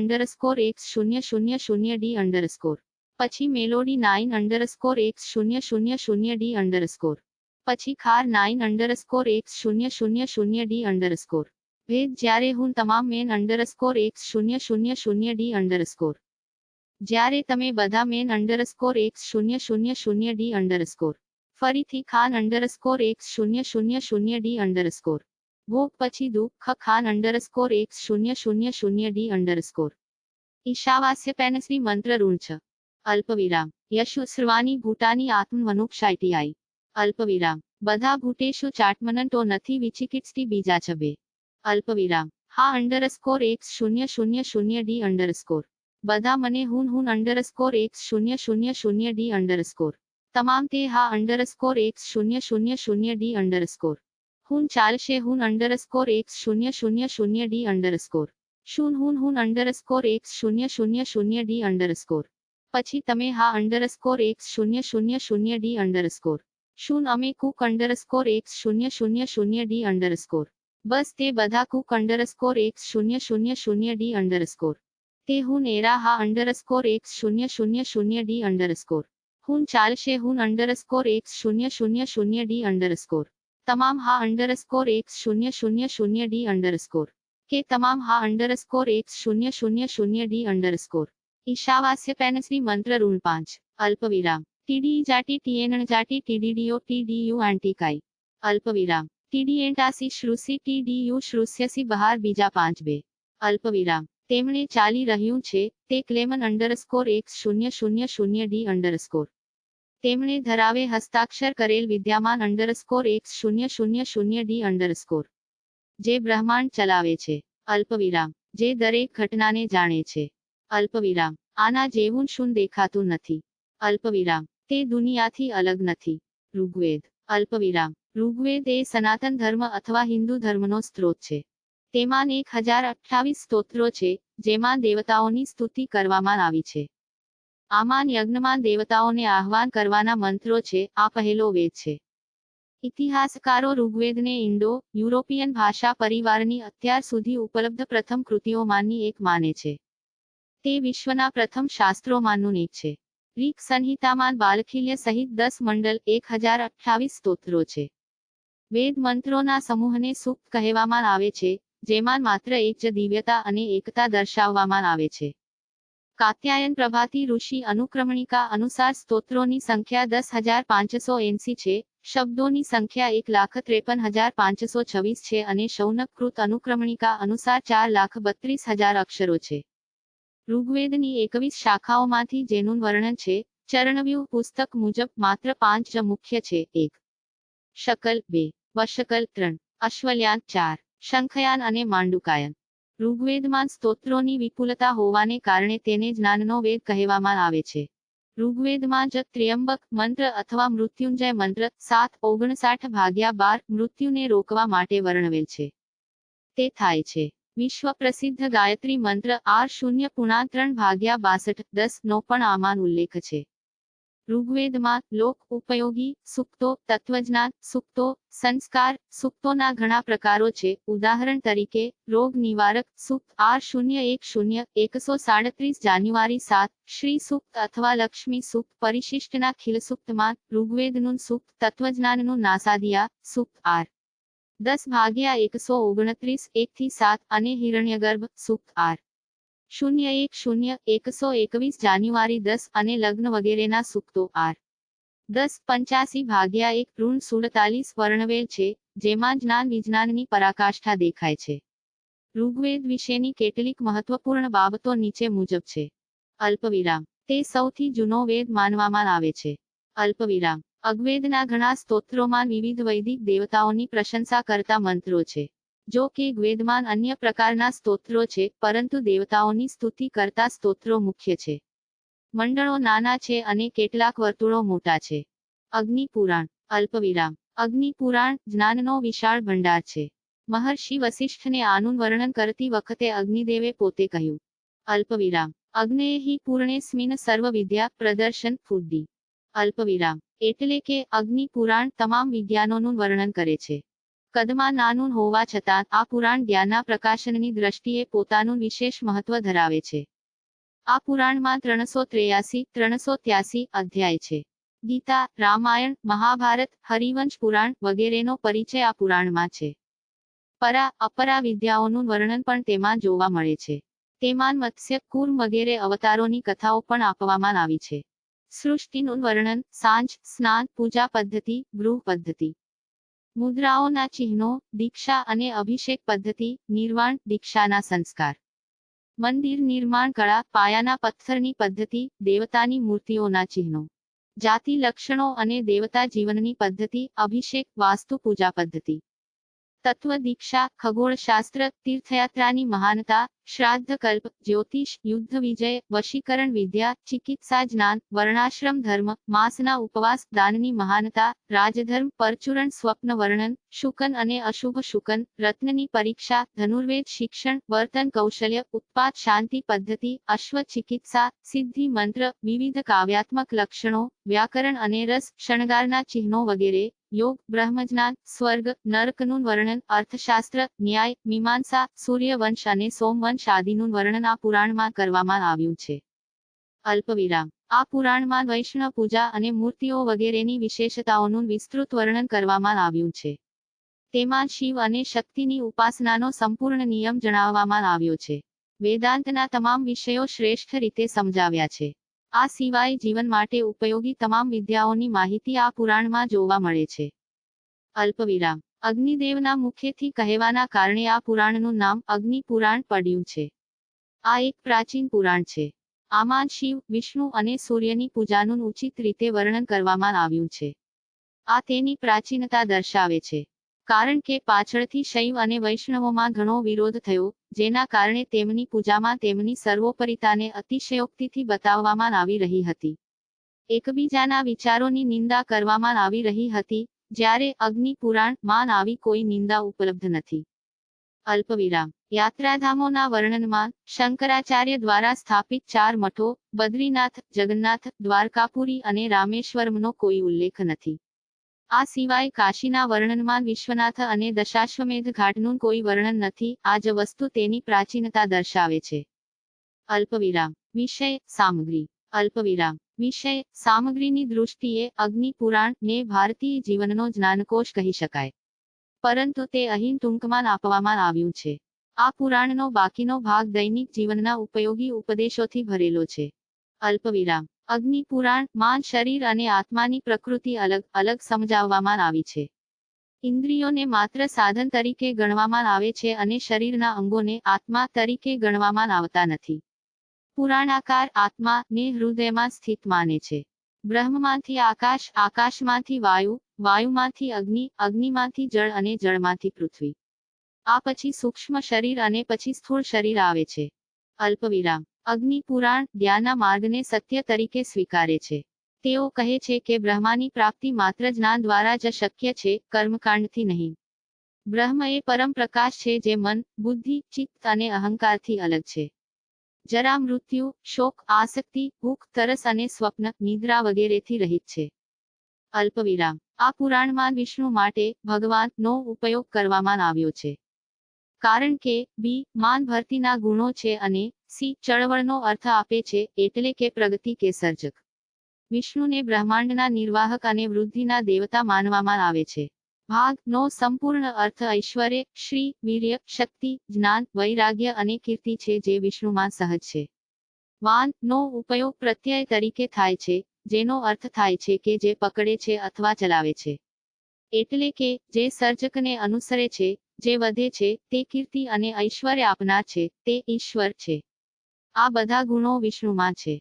x0000d અંડરસ્કોર. પછી મેલોડી 9 x0000d અંડરસ્કોર. પછી ખાર 9 x0000d અંડરસ્કોર. ભેદ જ્યારે હું તમામ મેન x0000d અંડરસ્કોર. જ્યારે તમે બધા મેન x0000d અંડરસ્કોર. ફરીથી ખાન x0000d અંડરસ્કોર. ભોગ પછી દુઃખ ખાન x0000d અંડરસ્કોર. ઈશાવાસ્ય પેનશ્રી મંત્ર ઋણ 6. અલ્પવિરામ. યશુ સર્વાની ભૂટાની આત્મવનુક્ષાઈટીઆઈ. અલ્પવિરામ. બધા ભૂટેશુ ચાટમનંટો નથી વિચિકિત્સટી બીજા છબે. અલ્પવિરામ. હા x0000d અંડરસ્કોર. બધા મને હું x0000d અંડરસ્કોર. તમામ તે હા x0000d અંડરસ્કોર. હું ચાલશે x0000d અંડરસ્કોર. શું હું x0000d અંડરસ્કોર. પછી તમે હા x0000d અંડરસ્કોર. શું અમે કુક x0000d અંડરસ્કોર. બસ તે બધા કુક x0000d અંડરસ્કોર. તે હું એરા હા x0000d અંડરસ્કોર. હું ચાલશે x0000d અંડરસ્કોર. તમામ હા x0000d અંડરસ્કોર. કે તમામ હા x0000d અંડરસ્કોર. ઈશાવાસ્ય પેનશ્રી મંત્ર ઋણ 5. અલ્પવિરામ. ટીડી જાટી ટીએનણ જાટી ટીડીડીઓ ટીડીયુ આંટીકાઈ. અલ્પવિરામ. ટીડીએન્ટાસી શ્રુસી ટીડીયુ શ્રુસ્યસી બહાર બીજા 5 2. અલ્પવિરામ. તેમણે ચાલી રહ્યું છે તે ક્લેમન x0000d અંડરસ્કોર. તેમણે ધરાવે હસ્તાક્ષર કરેલ વિદ્યામાન x0000d અંડરસ્કોર. જે બ્રહ્માંડ ચલાવે છે. અલ્પવિરામ. જે દરેક ઘટનાને જાણે છે. અલ્પવિરામ. આના જેવું શું દેખાતું નથી. અલ્પવિરામ. તે દુનિયાથી અલગ નથી. ઋગ્વેદ. અલ્પવિરામ. ઋગ્વેદ એ સનાતન ધર્મ અથવા હિન્દુ ધર્મનો સ્ત્રોત છે. તેમાં 1028 સ્તોત્રો છે, જેમાં દેવતાઓની સ્તુતિ કરવામાં આવી છે. આમાં યજ્ઞમાં દેવતાઓને આહ્વાન કરવાના મંત્રો છે. આ પહેલો વેદ છે. ઇતિહાસકારો ઋગ્વેદને ઇન્ડો યુરોપિયન ભાષા પરિવારની અત્યાર સુધી ઉપલબ્ધ પ્રથમ કૃતિઓમાંની એક માને છે. તે વિશ્વના પ્રથમ શાસ્ત્રોમાંનું એક છે. ઋક સંહિતામાં બાલખિલ્ય સહિત 10 મંડલ 1028 સ્તોત્રો છે. વેદ મંત્રોના સમૂહને સૂક્ત કહેવામાં આવે છે, જેમાં માત્ર એક જ દિવ્યતા અને એકતા દર્શાવવામાં આવે છે. કાત્યાયન પ્રભાતી ઋષિ અનુક્રમણિકા અનુસાર સ્તોત્રોની સંખ્યા 10,580 છે, શબ્દોની સંખ્યા 1,53,526 છે અને શૌનક કૃત અનુક્રમણિકા અનુસાર 4,32,000 અક્ષરો છે. ઋગ્વેદની 21 શાખાઓમાંથી જેનું વર્ણન છે, ચરણવ્યૂહ પુસ્તક મુજબ માત્ર 5 જ મુખ્ય છે: 1. શકલ, 2. વશકલ, 3. અશ્વલ્યાન, 4. શંખયાન અને માંડુકાયન. ઋગ્વેદમાં સ્તોત્રોની વિપુલતા હોવાને કારણે તેને જ્ઞાનનો વેદ કહેવામાં આવે છે. ઋગ્વેદમાં જ ત્ર્યંબક મંત્ર અથવા મૃત્યુંજય મંત્ર 7:59/12 મૃત્યુને રોકવા માટે વર્ણવેલ છે. તે થાય છે. વિશ્વ પ્રસિદ્ધ ગાયત્રી મંત્ર 8:3/62 નો પણ આમાં ઉલ્લેખ છે. ઋગ્વેદમાં લોક ઉપયોગી સૂક્તો, તત્વજ્ઞાન સૂક્તો, સંસ્કાર સૂક્તોના ઘણા પ્રકારો છે. ઉદાહરણ તરીકે, રોગ નિવારક સૂક્ત 8:0:10:137 જાન્યુઆરી 7, શ્રી સૂક્ત અથવા લક્ષ્મી સૂક્ત પરિશિષ્ટના ખીલ સૂક્તમાં, ઋગ્વેદનું સૂક્ત તત્વજ્ઞાનનું નાસાદિયા સૂક્ત 8:10:129 1-7 અને હિરણ્યગર્ભ સૂક્ત 8:0:10:121 જાન્યુઆરી 10 અને લગ્ન વગેરેના સૂક્તો 8:10:85/1-47 વર્ણવેલ છે, જેમાં જ્ઞાન વિજ્ઞાનની પરાકાષ્ઠા દેખાય છે. ઋગ્વેદ વિશેની કેટલીક મહત્વપૂર્ણ બાબતો નીચે મુજબ છે. અલ્પવિરામ. તે સૌથી જૂનો વેદ માનવામાં આવે છે. અલ્પવિરામ. ઋગ્વેદના ઘણા સ્તોત્રોમાં વિવિધ વૈદિક દેવતાઓની પ્રશંસા કરતા મંત્રો છે. જો કે વેદમાં અન્ય પ્રકારના સ્તોત્રો છે, પરંતુ દેવતાઓની સ્તુતિ કરતા સ્તોત્રો મુખ્ય છે. મંડળો નાના છે અને કેટલાક વર્તુળો મોટા છે. અગ્નિ પુરાણ. અલ્પવિરામ. અગ્નિ પુરાણ જ્ઞાનનો વિશાળ ભંડાર છે. મહર્ષિ વસિષ્ઠને આનું વર્ણન કરતી વખતે અગ્નિદેવે પોતે કહ્યું: અલ્પવિરામ. અગ્નેયહિ પૂર્ણેસ્મિન સર્વ વિદ્યા પ્રદર્શન બુદ્ધિ. અલ્પવિરામ એટલે કે અગ્નિ પુરાણ તમામ વિજ્ઞાનોનું વર્ણન કરે છે. કદમાં નાનું હોવા છતાં આ પુરાણ જ્ઞાનના પ્રકાશનની દ્રષ્ટિએ પોતાનું વિશેષ મહત્વ ધરાવે છે. આ પુરાણમાં 383 અધ્યાય છે. ગીતા, રામાયણ, મહાભારત, હરિવંશ પુરાણ વગેરેનો પરિચય આ પુરાણમાં છે. પરા, અપરા વિદ્યાઓનું વર્ણન પણ તેમાં જોવા મળે છે. તેમાં મત્સ્ય, કૂર્મ વગેરે અવતારોની કથાઓ પણ આપવામાં આવી છે. સૃષ્ટિનું વર્ણન, સાંજ, સ્નાન, પૂજા પદ્ધતિ, ગૃહ પદ્ધતિ, મુદ્રાઓના ચિહ્નો, દીક્ષા અને અભિષેક પદ્ધતિ, નિર્વાણ, દીક્ષાના સંસ્કાર, મંદિર નિર્માણ કળા, પાયાના પથ્થરની પદ્ધતિ, દેવતાની મૂર્તિઓના ચિહ્નો, જાતિ લક્ષણો અને દેવતા જીવનની પદ્ધતિ, અભિષેક, વાસ્તુ પૂજા પદ્ધતિ, તત્વ દીક્ષા, ખગોળશાસ્ત્ર, તીર્થયાત્રાની મહાનતા, શ્રાદ્ધ કલ્પ, જ્યોતિષ, યુદ્ધ વિજય, વશીકરણ વિદ્યા, ચિકિત્સા જ્ઞાન, વર્ણાશ્રમ ધર્મ, માસના ઉપવાસ, દાનની મહાનતા, રાજધર્મ, પરચુરણ, સ્વપ્ન વર્ણન, શુકન અને અશુભ શુકન, રત્નની પરીક્ષા, ધનુર્વેદ શિક્ષણ, વર્તન કૌશલ્ય, ઉત્પાત શાંતિ પદ્ધતિ, અશ્વ ચિકિત્સા, સિદ્ધિ મંત્ર, વિવિધ કાવ્યાત્મક લક્ષણો, વ્યાકરણ અને રસ, શણગારના ચિહ્નો વગેરે, યોગ, બ્રહ્મજ્ઞાન, સ્વર્ગ, નરકનું વર્ણન, અર્થશાસ્ત્ર, ન્યાય, મીમાંસા, સૂર્યવંશ અને સોમવંશ આદિનું વર્ણન આ પુરાણમાં કરવામાં આવ્યું છે. અલ્પવિરામ. આ પુરાણમાં વૈષ્ણવ પૂજા અને મૂર્તિઓ વગેરેની વિશેષતાઓનું વિસ્તૃત વર્ણન કરવામાં આવ્યું છે. તેમાં શિવ અને શક્તિની ઉપાસનાનો સંપૂર્ણ નિયમ જણાવવામાં આવ્યો છે. વેદાંતના તમામ વિષયો શ્રેષ્ઠ રીતે સમજાવ્યા છે. આ સિવાય જીવન માટે ઉપયોગી તમામ વિદ્યાઓની માહિતી આ પુરાણમાં જોવા મળે છે. અલ્પવિરામ. અગ્નિદેવના મુખેથી કહેવાના કારણે આ પુરાણનું નામ અગ્નિ પુરાણ પડ્યું છે. આ એક પ્રાચીન પુરાણ છે. આમાં શિવ, વિષ્ણુ અને સૂર્યની પૂજાનું ઉચિત રીતે વર્ણન કરવામાં આવ્યું છે. આ તેની પ્રાચીનતા દર્શાવે છે. કારણ કે પાછળથી શૈવ અને વૈષ્ણવોમાં ઘણો વિરોધ થયો, જેના કારણે તેમની પૂજામાં તેમની સર્વોપરિતાને અતિશયોક્તિથી બતાવવામાં આવી રહી હતી. એકબીજાના વિચારોની નિંદા કરવામાં આવી રહી હતી, જ્યારે અગ્નિ પુરાણ માં આવી કોઈ નિંદા ઉપલબ્ધ નથી. અલ્પવિરામ. યાત્રાધામોના વર્ણનમાં શંકરાચાર્ય દ્વારા સ્થાપિત 4 મઠો, બદ્રીનાથ, જગન્નાથ, દ્વારકાપુરી અને રામેશ્વરમનો કોઈ ઉલ્લેખ નથી. આ સિવાય કાશીના વર્ણનમાં વિશ્વનાથ અને દશાશ્વમેધ ઘાટનું કોઈ વર્ણન નથી. આ જ વસ્તુ તેની પ્રાચીનતા દર્શાવે છે. અલ્પવિરામ. વિષય, સામગ્રી. અલ્પવિરામ. વિષય, સામગ્રીની દૃષ્ટિએ અગ્નિ પુરાણ ને ભારતીય જીવનનો જ્ઞાનકોશ કહી શકાય. પરંતુ તે અહીં ટૂંકમાં આપવામાં આવ્યું છે. આ પુરાણનો બાકીનો ભાગ દૈનિક જીવનના ઉપયોગી ઉપદેશોથી ભરેલો છે. અલ્પવિરામ. અગ્નિ પુરાણ માં શરીર અને આત્માની પ્રકૃતિ અલગ અલગ સમજાવવામાં આવી છે. ઇન્દ્રિયોને માત્ર સાધન તરીકે ગણવામાં આવે છે અને શરીરના અંગોને આત્મા તરીકે ગણવામાં આવતા નથી. પુરાણાકાર આત્મા ને હૃદયમાં સ્થિત માને છે. બ્રહ્મમાંથી આકાશ, આકાશમાંથી વાયુ, વાયુમાંથી અગ્નિ, અગ્નિમાંથી જળ અને જળમાંથી પૃથ્વી. આ પછી સૂક્ષ્મ શરીર અને પછી સ્થૂળ શરીર આવે છે. અલ્પવિરામ. અગ્નિ પુરાણ જ્ઞાનના માર્ગને સત્ય તરીકે સ્વીકારે છે. તેઓ કહે છે કે બ્રહ્માની પ્રાપ્તિ માત્ર જ્ઞાન દ્વારા જ શક્ય છે, કર્મકાંડથી નહીં. બ્રહ્મ એ પરમ પ્રકાશ છે જે મન, બુદ્ધિ, ચિત્ત અને અહંકારથી અલગ છે. જરા, મૃત્યુ, શોક, આસક્તિ, ભૂખ, તરસ અને સ્વપ્ન, નિદ્રા વગેરેથી રહિત છે. અલ્પવિરામ. આ પુરાણમાં વિષ્ણુ માટે ભગવાન નો ઉપયોગ કરવામાં આવ્યો છે. કારણ કે બી માન ભરતીના ગુણો છે અને સી ચળવળનો અર્થ આપે છે, એટલે કે પ્રગતિ કે સર્જક. વિષ્ણુને બ્રહ્માંડના નિર્વાહક અને વૃદ્ધિના દેવતા માનવામાં આવે છે. ભાગ નો સંપૂર્ણ અર્થ ઐશ્વર્ય, શ્રી, વીર્ય, શક્તિ, જ્ઞાન, વૈરાગ્ય અને કીર્તિ છે જે વિષ્ણુમાં સહજ છે. વાન નો ઉપયોગ પ્રત્યય તરીકે થાય છે, જેનો અર્થ થાય છે કે જે પકડે છે અથવા ચલાવે છે. એટલે કે જે સર્જકને અનુસરે છે, જે વધે છે, તે કીર્તિ અને ઐશ્વર્ય આપનાર છે, તે ઈશ્વર છે. આ બધા ગુણો વિષ્ણુમાં છે.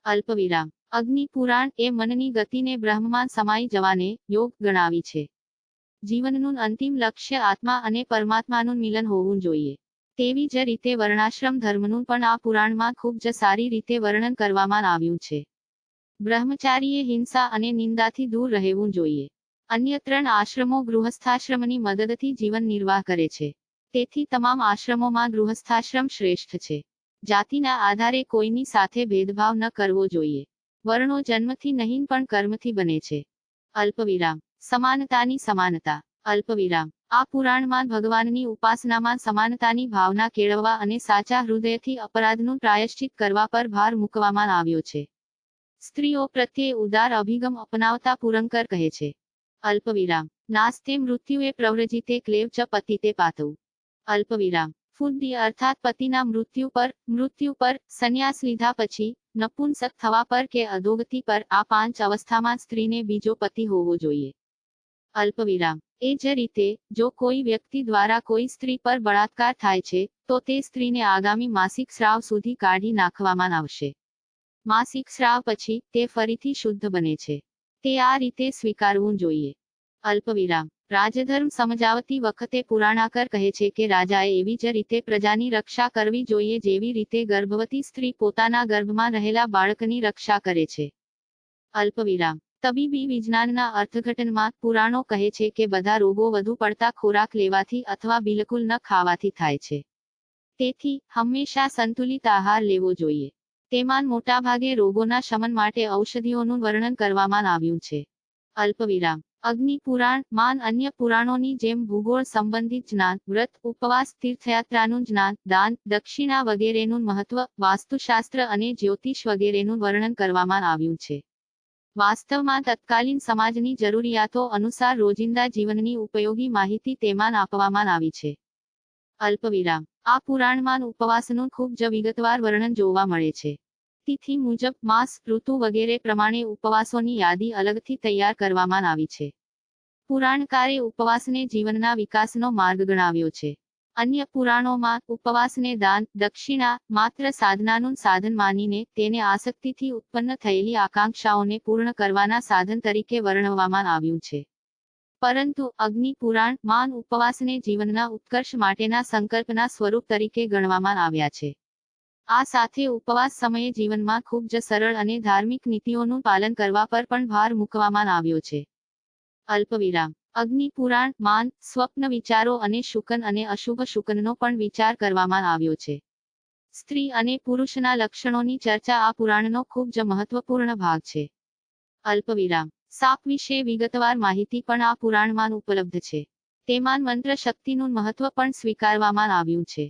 અલ્પવિરામ. અગ્નિ પુરાણ એ મનની ગતિને બ્રહ્મમાં સમાઈ જવાને યોગ ગણાવી છે. જીવનનું અંતિમ લક્ષ્ય આત્મા અને પરમાત્માનું મિલન હોવું જોઈએ. તેવી જ રીતે વર્ણાશ્રમ ધર્મનું પણ આ પુરાણમાં ખૂબ જ સારી રીતે વર્ણન કરવામાં આવ્યું છે. બ્રહ્મચારીએ હિંસા અને નિંદાથી દૂર રહેવું જોઈએ. અન્ય 3 આશ્રમો ગૃહસ્થાશ્રમની મદદથી જીવન નિર્વાહ કરે છે. તેથી તમામ આશ્રમોમાં ગૃહસ્થાશ્રમ શ્રેષ્ઠ છે. જાતિના આધારે કોઈની સાથે ભેદભાવ ન કરવો જોઈએ. વર્ણો જન્મથી નહીં પણ કર્મથી બને છે. અલ્પવિરામ. સમાનતાની સમાનતા. અલ્પવિરામ. આ પુરાણમાં ભગવાનની ઉપાસનામાં સમાનતાની ભાવના કેળવવા અને સાચા હૃદયથી અપરાધનું પ્રાયશ્ચિત કરવા પર ભાર મૂકવામાં આવ્યો છે. સ્ત્રીઓ પ્રત્યે ઉદાર અભિગમ અપનાવતા પુરંકર કહે છે. અલ્પવિરામ. નાસ્તે મૃત્યુએ પ્રવ્રજીતે ક્લેવ ચ પતિતે પાતૌ. અલ્પવિરામ. ફુદ્ધિ અર્થાત પતિના મૃત્યુ પર સંન્યાસ લીધા પછી નપુંસક થવા પર કે અધોગતિ પર આ 5 અવસ્થામાં સ્ત્રીને બીજો પતિ હોવો જોઈએ. અલ્પવિરામ. એ જ રીતે જો કોઈ વ્યક્તિ દ્વારા કોઈ સ્ત્રી પર બળાત્કાર થાય છે, તો તે સ્ત્રીને આગામી માસિક સ્રાવ સુધી કાઢી નાખવામાં આવશે. માસિક સ્રાવ પછી તે ફરીથી શુદ્ધ બને છે. તે આ રીતે સ્વીકારવું જોઈએ. અલ્પવિરામ. રાજધર્મ સમજાવતી વખતે પુરાણાકર કહે છે કે રાજાએ એવી જ રીતે પ્રજાની રક્ષા કરવી જોઈએ જેવી રીતે ગર્ભવતી સ્ત્રી પોતાના ગર્ભમાં રહેલા બાળકની રક્ષા કરે છે. અલ્પવિરામ. તબીબી વિજ્ઞાનના અર્થઘટનમાં પુરાણો કહે છે કે બધા રોગો વધુ પડતા ખોરાક લેવાથી અથવા બિલકુલ ન ખાવાથી થાય છે. તેથી હંમેશા સંતુલિત આહાર લેવો જોઈએ. તેમાં મોટાભાગે રોગોના શમન માટે ઔષધિઓનું વર્ણન કરવામાં આવ્યું છે. અલ્પવિરામ. અગ્નિ પુરાણ માન અન્ય પુરાણોની જેમ ભૂગોળ સંબંધિત જ્ઞાન, વ્રત, ઉપવાસ, તીર્થયાત્રાનું જ્ઞાન, દાન, દક્ષિણા વગેરેનું મહત્વ, વાસ્તુશાસ્ત્ર અને જ્યોતિષ વગેરેનું વર્ણન કરવામાં આવ્યું છે. વાસ્તવમાં તત્કાલીન સમાજની જરૂરિયાતો અનુસાર રોજિંદા જીવનની ઉપયોગી માહિતી તેમાં આપવામાં આવી છે. અલ્પવિરામ. આ પુરાણમાં ઉપવાસનું ખૂબ જ વિગતવાર વર્ણન જોવા મળે છે. તિથિ મુજબ માસ, ઋતુ વગેરે પ્રમાણે ઉપવાસોની યાદી અલગથી તૈયાર કરવામાં આવી છે. પુરાણકારે ઉપવાસને જીવનના વિકાસનો માર્ગ ગણાવ્યો છે. અન્ય પુરાણોમાં ઉપવાસને દાન, દક્ષિણા, માત્ર સાધનાનું સાધન માનીને તેને આસક્તિથી ઉત્પન્ન થયેલી આકાંક્ષાઓને પૂર્ણ કરવાના સાધન તરીકે વર્ણવવામાં આવ્યું છે. પરંતુ અગ્નિ પુરાણ માં ઉપવાસને જીવનના ઉત્કર્ષ માટેના સંકલ્પના સ્વરૂપ તરીકે ગણવામાં આવ્યા છે. આ સાથે ઉપવાસ સમયે જીવનમાં ખૂબ જ સરળ અને ધાર્મિક નીતિઓનું પાલન કરવા પર પણ ભાર મૂકવામાં આવ્યો છે. અલ્પવિરામ. અગ્નિ પુરાણ માન, સ્વપ્ન વિચારો અને શુકન અને અશુભ શુકનનો પણ વિચાર કરવામાં આવ્યો છે. સ્ત્રી અને પુરુષના લક્ષણોની ચર્ચા આ પુરાણનો ખૂબ જ મહત્વપૂર્ણ ભાગ છે. અલ્પવિરામ. સાપ વિશે વિગતવાર માહિતી પણ આ પુરાણમાં ઉપલબ્ધ છે. તેમાં મંત્ર શક્તિનું મહત્વ પણ સ્વીકારવામાં આવ્યું છે.